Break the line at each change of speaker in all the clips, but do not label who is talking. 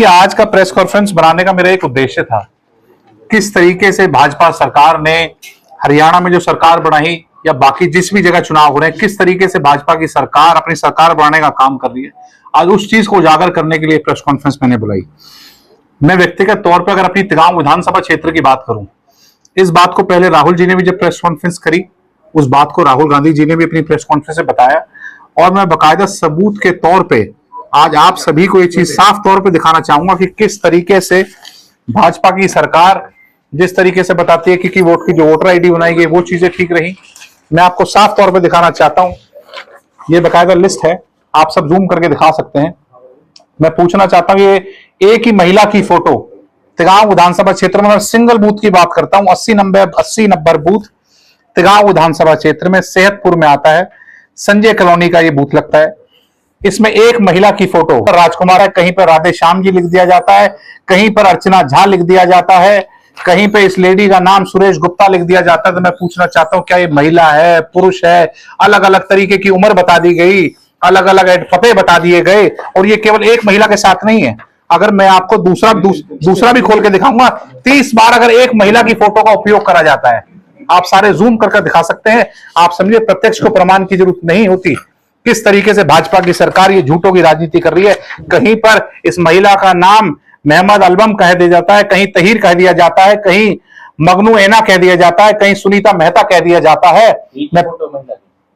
कि आज का प्रेस कॉन्फ्रेंस बनाने का मेरा एक उद्देश्य था। किस तरीके से भाजपा सरकार ने हरियाणा में जो सरकार बनाई या बाकी जिस भी जगह चुनाव हो रहे हैं, किस तरीके से भाजपा की सरकार अपनी सरकार बनाने का काम कर रही है, आज उस चीज को उजागर करने के लिए प्रेस कॉन्फ्रेंस मैंने बुलाई। मैं व्यक्तिगत तौर पर अगर अपनी तिगांव विधानसभा क्षेत्र की बात करूं, इस बात को पहले राहुल जी ने भी जब प्रेस कॉन्फ्रेंस करी, उस बात को राहुल गांधी जी ने भी अपनी प्रेस कॉन्फ्रेंस में बताया और मैं बाकायदा सबूत के तौर पे आज आप सभी को ये चीज साफ तौर पे दिखाना चाहूंगा कि किस तरीके से भाजपा की सरकार जिस तरीके से बताती है कि वोट की जो वोटर आईडी बनाई गई वो चीजें ठीक रही। मैं आपको साफ तौर पे दिखाना चाहता हूं, ये बाकायदा लिस्ट है, आप सब जूम करके दिखा सकते हैं। मैं पूछना चाहता हूं, ये एक ही महिला की फोटो तिगांव विधानसभा क्षेत्र में, सिंगल बूथ की बात करता हूं, 80 नंबर बूथ तिगांव विधानसभा क्षेत्र में सेहतपुर में आता है, संजय कॉलोनी का ये बूथ लगता है। इसमें एक महिला की फोटो राजकुमार है, कहीं पर राधे श्याम जी लिख दिया जाता है, कहीं पर अर्चना झा लिख दिया जाता है, कहीं पे इस लेडी का नाम सुरेश गुप्ता लिख दिया जाता है। तो मैं पूछना चाहता हूं, क्या ये महिला है, पुरुष है? अलग अलग तरीके की उम्र बता दी गई, अलग अलग पते बता दिए गए और ये केवल एक महिला के साथ नहीं है। अगर मैं आपको दूसरा भी खोल के दिखाऊंगा, 30 बार अगर एक महिला की फोटो का उपयोग करा जाता है, आप सारे जूम करके दिखा सकते हैं। आप समझिए, प्रत्यक्ष को प्रमाण की जरूरत नहीं होती। किस तरीके से भाजपा की सरकार ये झूठों की राजनीति कर रही है। कहीं पर इस महिला का नाम मोहम्मद अलबम कह दिया जाता है, कहीं तहीर कह दिया जाता है, कहीं मगनू एना कह दिया जाता है, कहीं सुनीता मेहता कह दिया जाता है।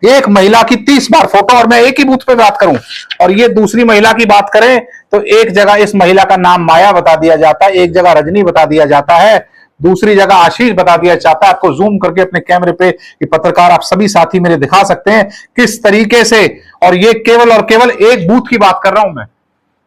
एक महिला की 30 बार फोटो, और मैं एक ही बूथ पे बात करूं और ये दूसरी महिला की बात करें तो एक जगह इस महिला का नाम माया बता दिया जाता है, एक जगह रजनी बता दिया जाता है, दूसरी जगह आशीष बता दिया जाता है। आपको जूम करके अपने कैमरे पे ये पत्रकार आप सभी साथी मेरे दिखा सकते हैं किस तरीके से। और ये केवल और केवल एक बूथ की बात कर रहा हूं मैं।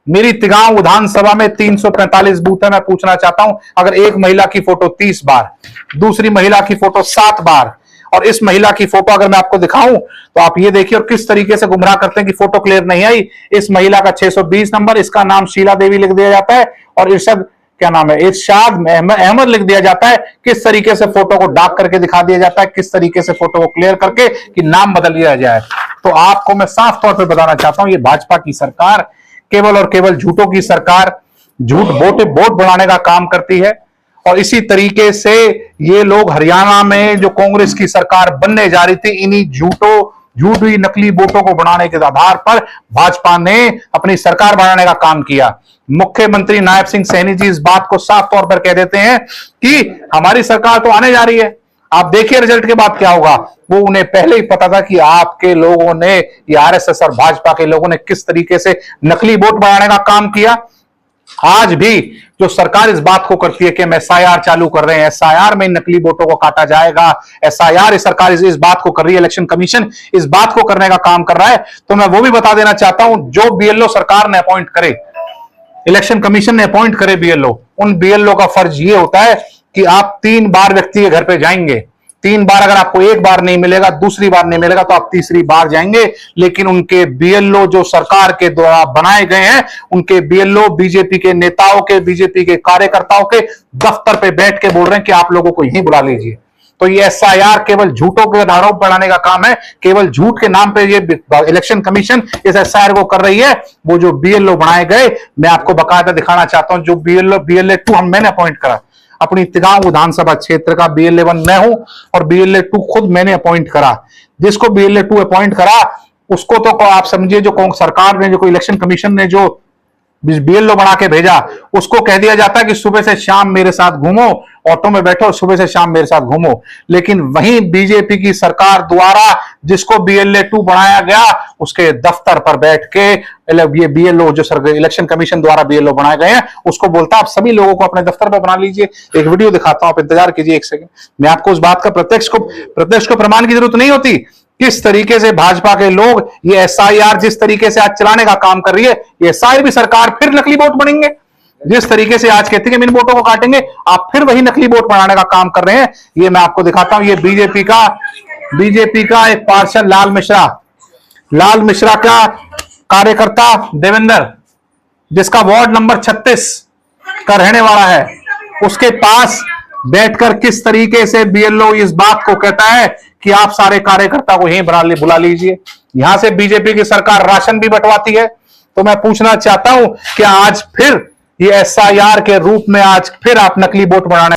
मेरी तिगांव विधानसभा में 345 बूथ है। मैं पूछना चाहता हूं, अगर एक महिला की फोटो 30 बार, दूसरी महिला की फोटो 7 बार और इस महिला की फोटो अगर मैं आपको दिखाऊं तो आप ये देखिए और किस तरीके से गुमराह करते हैं कि फोटो क्लियर नहीं आई। इस महिला का 620 नंबर, इसका नाम शीला देवी लिख दिया जाता है और इरशाद क्या नाम है, इरशाद अहमद लिख दिया जाता है। किस तरीके से फोटो को डाक करके दिखा दिया जाता है, किस तरीके से फोटो को क्लियर करके कि नाम बदल दिया जाए। तो आपको मैं साफ तौर पर बताना चाहता हूं, ये भाजपा की सरकार केवल और केवल झूठों की सरकार, झूठ वोट बढ़ाने का काम करती है। और इसी तरीके से ये लोग हरियाणा में जो कांग्रेस की सरकार बनने जा रही थी, इन्हीं झूठी नकली वोटों को बढ़ाने के आधार पर भाजपा ने अपनी सरकार बनाने का काम किया। मुख्यमंत्री नायब सिंह सैनी जी इस बात को साफ तौर पर कह देते हैं कि हमारी सरकार तो आने जा रही है, आप देखिए रिजल्ट के बाद क्या होगा। वो उन्हें पहले ही पता था कि आपके लोगों ने, ये आरएसएस और भाजपा के लोगों ने किस तरीके से नकली वोट बढ़ाने का काम किया। आज भी जो सरकार इस बात को करती है कि हम एसआईआर चालू कर रहे हैं, एसआईआर में नकली वोटों को काटा जाएगा, एसआईआर सरकार इस बात को कर रही है, इलेक्शन कमीशन इस बात को करने का काम कर रहा है। तो मैं वो भी बता देना चाहता हूं, जो बीएलओ सरकार ने अपॉइंट करे, इलेक्शन कमीशन ने अपॉइंट करे बीएलओ, उन बीएलओ का फर्ज ये होता है कि आप 3 बार व्यक्ति के घर पे जाएंगे। 3 बार अगर आपको एक बार नहीं मिलेगा, दूसरी बार नहीं मिलेगा तो आप तीसरी बार जाएंगे। लेकिन उनके बीएलओ जो सरकार के द्वारा बनाए गए हैं, उनके बीएलओ बीजेपी के नेताओं के, बीजेपी के कार्यकर्ताओं के दफ्तर पे बैठ के बोल रहे हैं कि आप लोगों को यहीं बुला लीजिए। तो ये एसआईआर केवल झूठों के आरोप बढ़ाने का काम है, केवल झूठ के नाम पे ये इलेक्शन कमीशन इस एसआईआर को कर रही है। वो जो बीएलओ बनाए गए, मैं आपको बाकायदा दिखाना चाहता हूं, जो BLA 2 मैंने अपॉइंट करा, अपनी तिगांव विधानसभा क्षेत्र का BLA 1 मैं हूं और BLA 2 खुद मैंने अपॉइंट करा। जिसको BLA 2 अपॉइंट करा उसको तो आप समझिए, जो सरकार ने, जो इलेक्शन कमीशन ने जो बीएलओ बना के भेजा, उसको कह दिया जाता है कि सुबह से शाम मेरे साथ घूमो, ऑटो में बैठो और सुबह से शाम मेरे साथ घूमो। लेकिन वहीं बीजेपी की सरकार द्वारा जिसको BLA 2 बनाया गया, उसके दफ्तर पर बैठ के ये बीएलओ जो इलेक्शन कमीशन द्वारा बीएलओ बनाए गए हैं, उसको बोलता है आप सभी लोगों को अपने दफ्तर पर बना लीजिए। एक वीडियो दिखाता हूं, आप इंतजार कीजिए एक सेकंड। मैं आपको उस बात का प्रत्यक्ष को प्रमाण की जरूरत नहीं होती। किस तरीके से भाजपा के लोग ये एसआईआर जिस तरीके से आज चलाने का काम कर रही है, ये एसआईआर भी सरकार फिर नकली वोट बनेंगे। जिस तरीके से आज कहती है इन वोटों को काटेंगे, आप फिर वही नकली वोट बनाने का काम कर रहे हैं। ये मैं आपको दिखाता हूं, ये बीजेपी का एक पार्षद लाल मिश्रा का कार्यकर्ता देवेंद्र, जिसका वार्ड नंबर 36 का रहने वाला है, उसके पास बैठकर किस तरीके से बीएलओ इस बात को कहता है कि आप सारे कार्यकर्ता को यहीं बुला लीजिए। यहां से बीजेपी की सरकार राशन भी बंटवाती है। तो मैं पूछना चाहता हूं कि आज फिर ये SIR के रूप में आज फिर आप नकली वोट बनाने